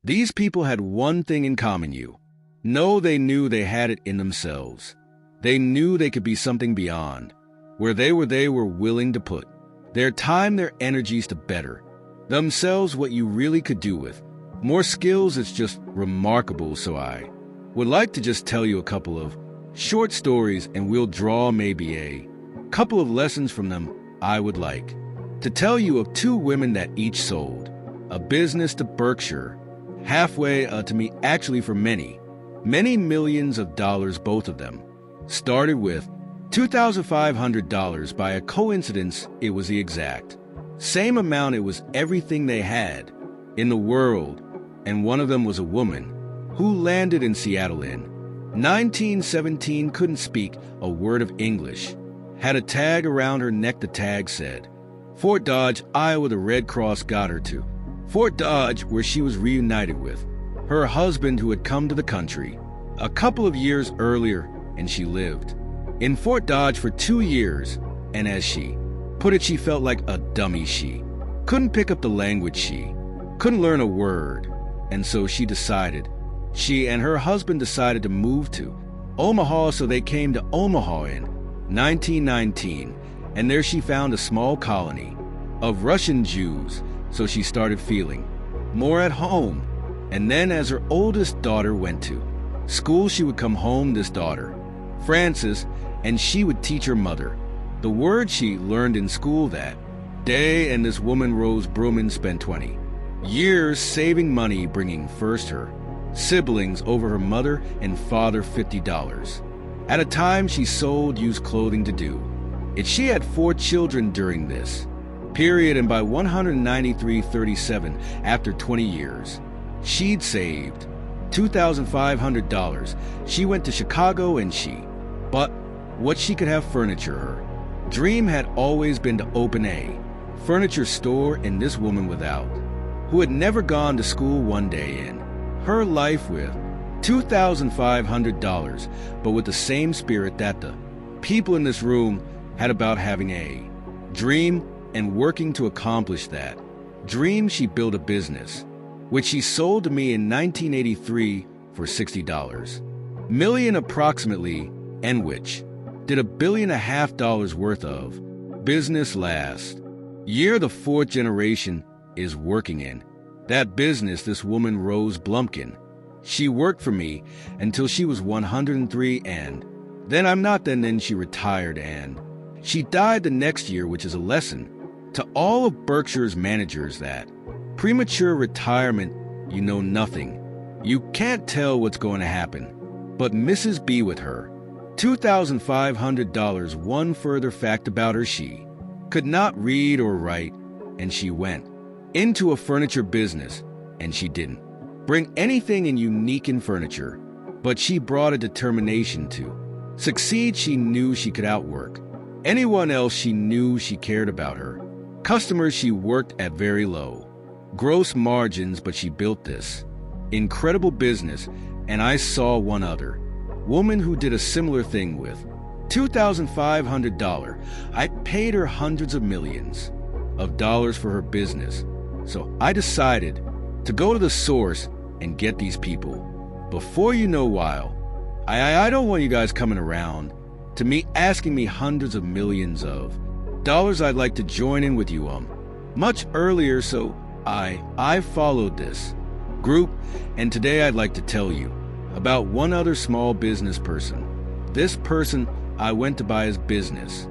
These people had one thing in common, they knew they had it in themselves. They knew they could be something beyond. Where they were willing to put their time, their energies to better themselves, what you really could do with more skills. It's just remarkable. So I would like to just tell you a couple of short stories, and we'll draw maybe a couple of lessons from them. I would like to tell you of two women that each sold a business to Berkshire, halfway to me, actually, for many millions of dollars. Both of them started with $2,500. By a coincidence, it was the exact same amount. It was everything they had in the world. And one of them was a woman who landed in Seattle in 1917, couldn't speak a word of English, had a tag around her neck. The tag said, Fort Dodge, Iowa. The Red Cross got her to Fort Dodge, where she was reunited with her husband, who had come to the country a couple of years earlier, and she lived in Fort Dodge for 2 years. And as she put it, she felt like a dummy. She couldn't pick up the language. She couldn't learn a word. And so she and her husband decided to move to Omaha. So they came to Omaha in 1919. And there she found a small colony of Russian Jews. So she started feeling more at home. And then as her oldest daughter went to school, she would come home, this daughter, Frances, and she would teach her mother the word she learned in school that day. And this woman, Rose Bruman, spent 20 years saving money, bringing first her siblings over her mother and father $50 at a time. She sold used clothing to do it. She had 4 children during this period, and by 193.37, after 20 years, she'd saved $2,500. She went to Chicago and she bought what she could have furniture. Her dream had always been to open a furniture store, and this woman who had never gone to school, one day in her life with $2,500, but with the same spirit that the people in this room had about having a dream and working to accomplish that dream. She built a business, which she sold to me in 1983 for $60 million approximately, and which did $1.5 billion worth of business last year. The 4th generation is working in that business. This woman, Rose Blumpkin, she worked for me until she was 103, and then she retired, and she died the next year, which is a lesson to all of Berkshire's managers that premature retirement, you know nothing. You can't tell what's going to happen. But Mrs. B, with her $2,500, one further fact about her: she could not read or write, and she went into a furniture business, and she didn't bring anything unique in furniture, but she brought a determination to succeed. She knew she could outwork anyone else. She knew she cared about her customers. She worked at very low gross margins, but she built this incredible business. And I saw one other woman who did a similar thing with $2,500. I paid her hundreds of millions of dollars for her business. So I decided to go to the source and get these people. Before you know, while I don't want you guys coming around to me asking me hundreds of millions of dollars. I'd like to join in with you much earlier. So I followed this group, and today I'd like to tell you about one other small business person. This person, I went to buy his business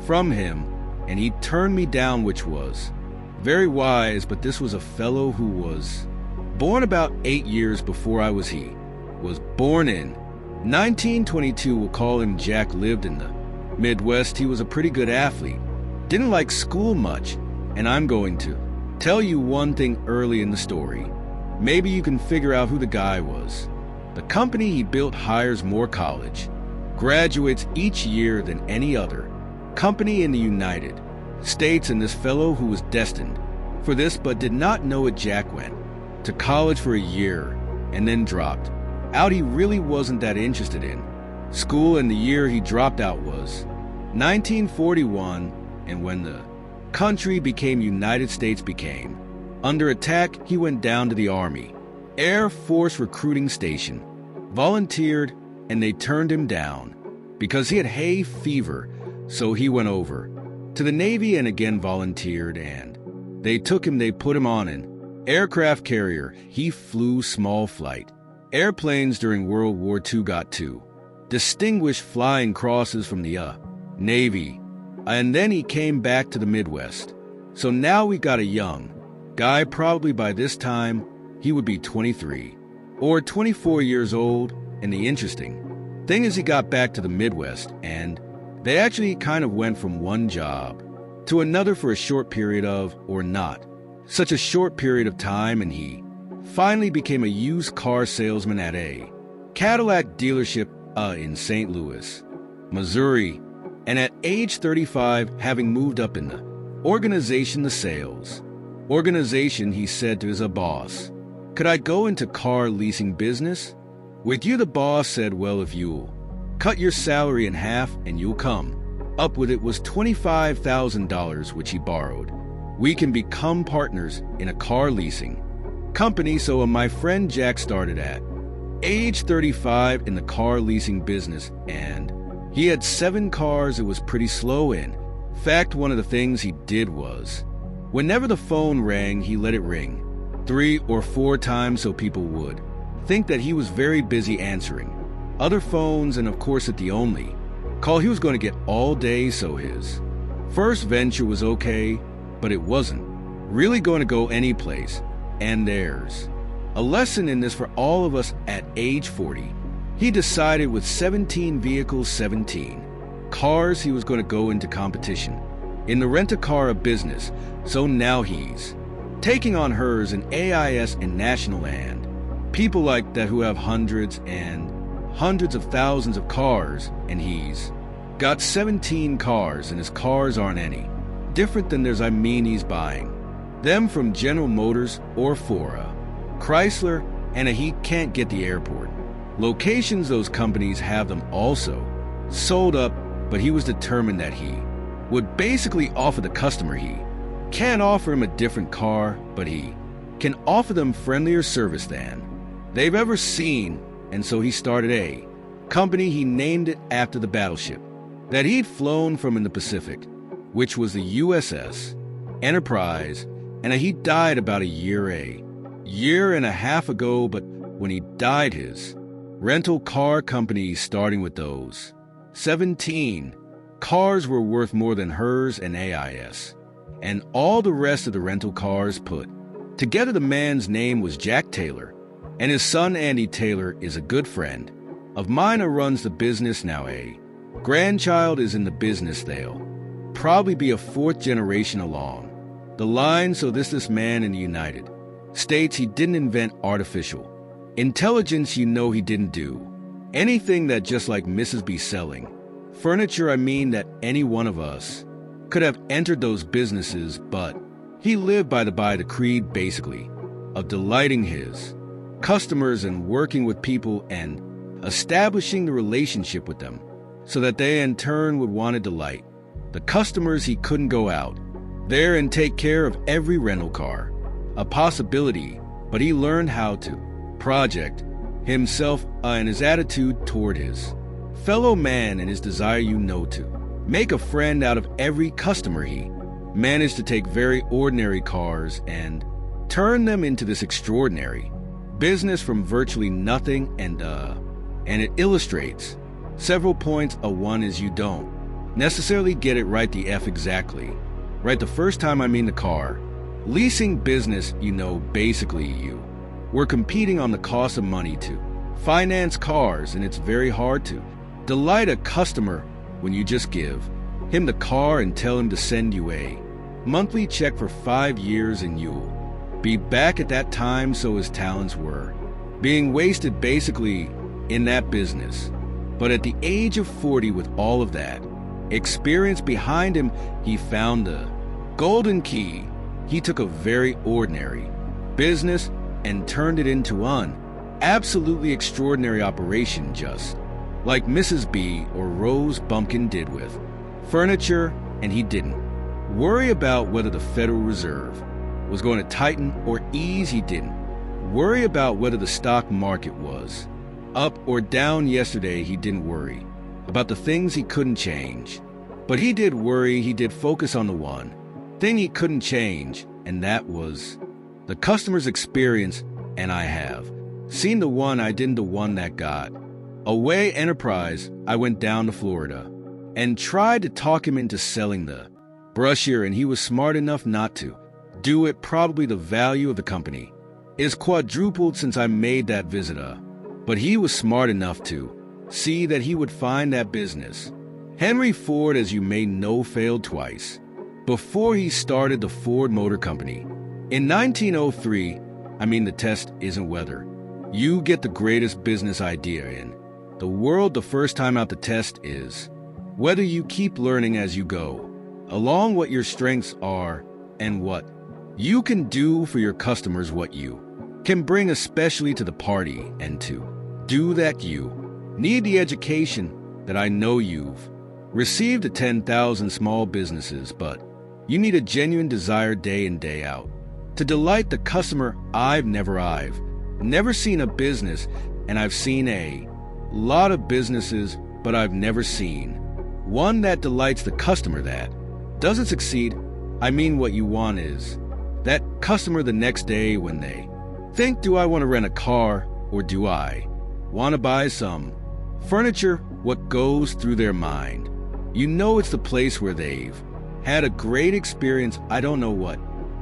from him, and he turned me down, which was very wise. But this was a fellow who was born about 8 years before I was. He was born in 1922. We'll call him Jack. Lived in the Midwest. He was a pretty good athlete, didn't like school much, and I'm going to tell you one thing early in the story. Maybe you can figure out who the guy was. The company he built hires more college graduates each year than any other company in the United States, and this fellow, who was destined for this but did not know it, Jack, went to college for a year and then dropped out. He really wasn't that interested in school, and the year he dropped out was 1941, and when the country became United States became under attack, he went down to the army Air Force recruiting station, volunteered, and they turned him down because he had hay fever, so he went over to the Navy and again volunteered, and they took him, they put him on an aircraft carrier. He flew small flight airplanes during World War II, got two distinguished flying crosses from the Navy, and then he came back to the Midwest. So now we got a young guy, probably by this time he would be 23 or 24 years old, and the interesting thing is he got back to the Midwest, and they actually kind of went from one job to another for a short period of, or not such a short period of time, and he finally became a used car salesman at a Cadillac dealership in St. Louis, Missouri, and at age 35, having moved up in the organization, the sales organization, he said to his boss, "Could I go into car leasing business with you?" The boss said, "Well, if you'll cut your salary in half and you'll come up with it was $25,000, which he borrowed, we can become partners in a car leasing company." So my friend Jack started at age 35 in the car leasing business, and he had 7 cars. It was pretty slow. In fact, one of the things he did was, whenever the phone rang, he let it ring 3 or 4 times so people would think that he was very busy answering other phones, and of course at the only call he was going to get all day. So his first venture was okay, but it wasn't really going to go anyplace. And there's a lesson in this for all of us. At age 40, he decided with 17 vehicles, 17 cars, he was going to go into competition in the rent-a-car business. So now he's taking on hers and AIS and national, and people like that who have hundreds and hundreds of thousands of cars, and he's got 17 cars, and his cars aren't any different than theirs. He's buying them from General Motors or for Chrysler, and he can't get the airport locations. Those companies have them also sold up, but he was determined that he would basically offer the customer, he can't offer him a different car, but he can offer them friendlier service than they've ever seen. And so he started a company. He named it after the battleship that he'd flown from in the Pacific, which was the USS Enterprise, and he died about a year and a half ago. But when he died, his rental car company, starting with those 17 cars, were worth more than hers and AIS and all the rest of the rental cars put together. The man's name was Jack Taylor, and his son Andy Taylor is a good friend of mine who runs the business now. A grandchild is in the business. They'll probably be a 4th generation along the line. So this man in the United States, he didn't invent artificial intelligence. He didn't do anything that, just like Mrs. B selling furniture, that any one of us could have entered those businesses, but he lived by the creed basically of delighting his customers and working with people and establishing the relationship with them so that they in turn would want to delight the customers. He couldn't go out there and take care of every rental car a possibility, but he learned how to project himself and his attitude toward his fellow man and his desire to make a friend out of every customer. He managed to take very ordinary cars and turn them into this extraordinary business from virtually nothing, and it illustrates several points. One is, you don't necessarily get it right exactly right the first time. The car leasing business, basically you were competing on the cost of money to finance cars, and it's very hard to delight a customer when you just give him the car and tell him to send you a monthly check for 5 years and you'll be back at that time. So his talents were being wasted basically in that business. But at the age of 40, with all of that experience behind him, he found the golden key. He took a very ordinary business and turned it into an absolutely extraordinary operation, just like Mrs. B or Rose Bumpkin did with furniture. And he didn't worry about whether the Federal Reserve was going to tighten or ease. He didn't worry about whether the stock market was up or down yesterday. He didn't worry about the things he couldn't change. But he did worry, he did focus on the one thing he couldn't change, and that was the customer's experience. And I have seen the one I didn't, the one that got away. Enterprise, I went down to Florida and tried to talk him into selling the brushier, and he was smart enough not to do it. Probably the value of the company is quadrupled since I made that visit, but he was smart enough to see that he would find that business. Henry Ford, as you may know, failed twice before he started the Ford Motor Company. In 1903, the test isn't whether you get the greatest business idea in the world the first time out. The test is whether you keep learning as you go along, what your strengths are and what you can do for your customers, what you can bring especially to the party. And to do that, you need the education that I know you've received at 10,000 small businesses, but you need a genuine desire day in, day out to delight the customer. I've never seen a business, and I've seen a lot of businesses, but I've never seen one that delights the customer, that doesn't succeed. What you want is that customer the next day when they think, do I want to rent a car or do I want to buy some furniture? What goes through their mind? It's the place where they've had a great experience. I don't know what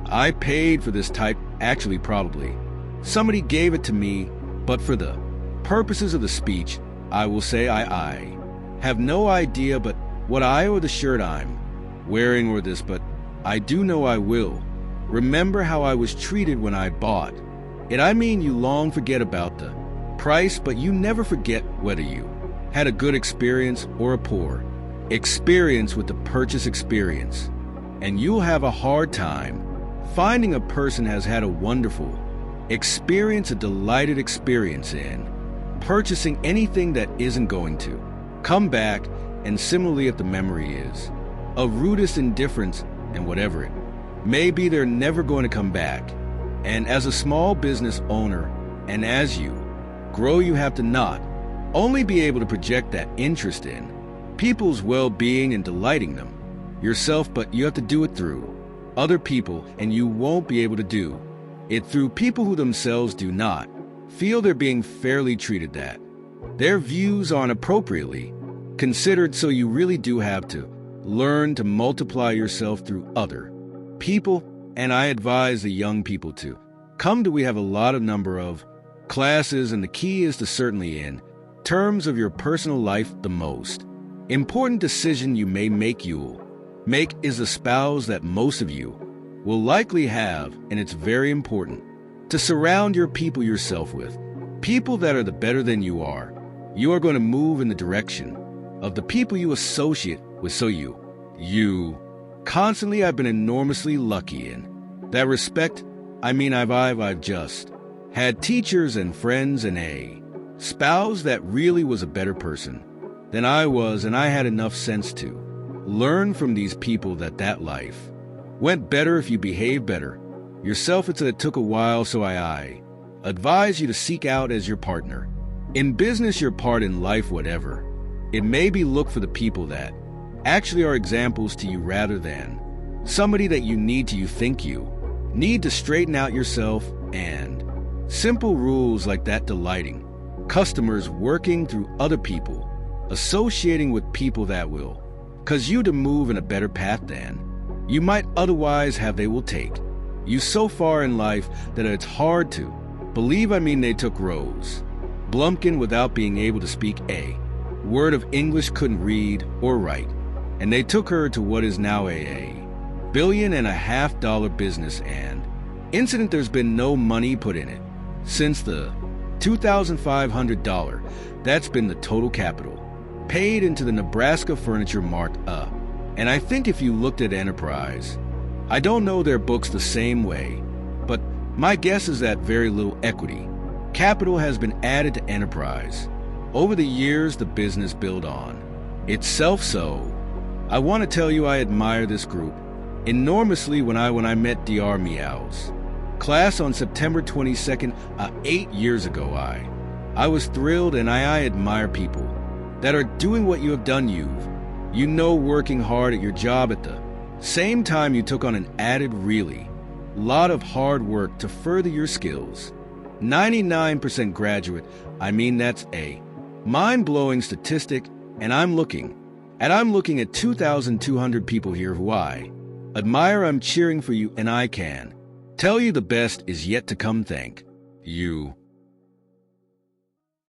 I paid for this type. Actually, probably somebody gave it to me, but for the purposes of the speech, I will say I have no idea but what I or the shirt I'm wearing or this, but I do know I will remember how I was treated when I bought it. You long forget about the price, but you never forget whether you had a good experience or a poor experience with the purchase experience. And you'll have a hard time finding a person has had a wonderful experience, a delighted experience in purchasing anything that isn't going to come back. And similarly, if the memory is of rudest indifference and whatever it may be, they're never going to come back. And as a small business owner, and as you grow, you have to not only be able to project that interest in people's well-being and delighting them yourself, but you have to do it through other people, and you won't be able to do it through people who themselves do not feel they're being fairly treated, that their views aren't appropriately considered. So you really do have to learn to multiply yourself through other people. And I advise the young people to come to, we have a lot of number of classes, and the key is to certainly in terms of your personal life, the most important decision you may make, you'll make, is a spouse that most of you will likely have. And it's very important to surround your people yourself with people that are the better than you are. You are going to move in the direction of the people you associate with. So you constantly, I've been enormously lucky in that respect. I've just had teachers and friends and a spouse that really was a better person than I was, and I had enough sense to learn from these people that life went better if you behave better yourself. It took a while, so I advise you to seek out as your partner in business, your part in life, whatever it may be. Look for the people that actually are examples to you rather than somebody that you need to. You think you need to straighten out yourself, and simple rules like that, delighting customers, working through other people, associating with people that will cause you to move in a better path than you might otherwise have. They will take you so far in life that it's hard to believe. They took Rose Blumpkin without being able to speak a word of English, couldn't read or write, and they took her to what is now $1.5 billion business and incident. There's been no money put in it since the $2,500 that's been the total capital paid into the Nebraska furniture marked up. And I think if you looked at Enterprise, I don't know their books the same way, but my guess is that very little equity capital has been added to Enterprise over the years the business built on itself. So I want to tell you, I admire this group enormously. When I met Dr. Meows, Class on September 22nd, 8 years ago, I was thrilled, and I admire people that are doing what you have done. You know, working hard at your job at the same time you took on an added really lot of hard work to further your skills. 99% graduate, that's a mind-blowing statistic, and I'm looking at 2,200 people here who I admire. I'm cheering for you, and I can tell you the best is yet to come. Thank you.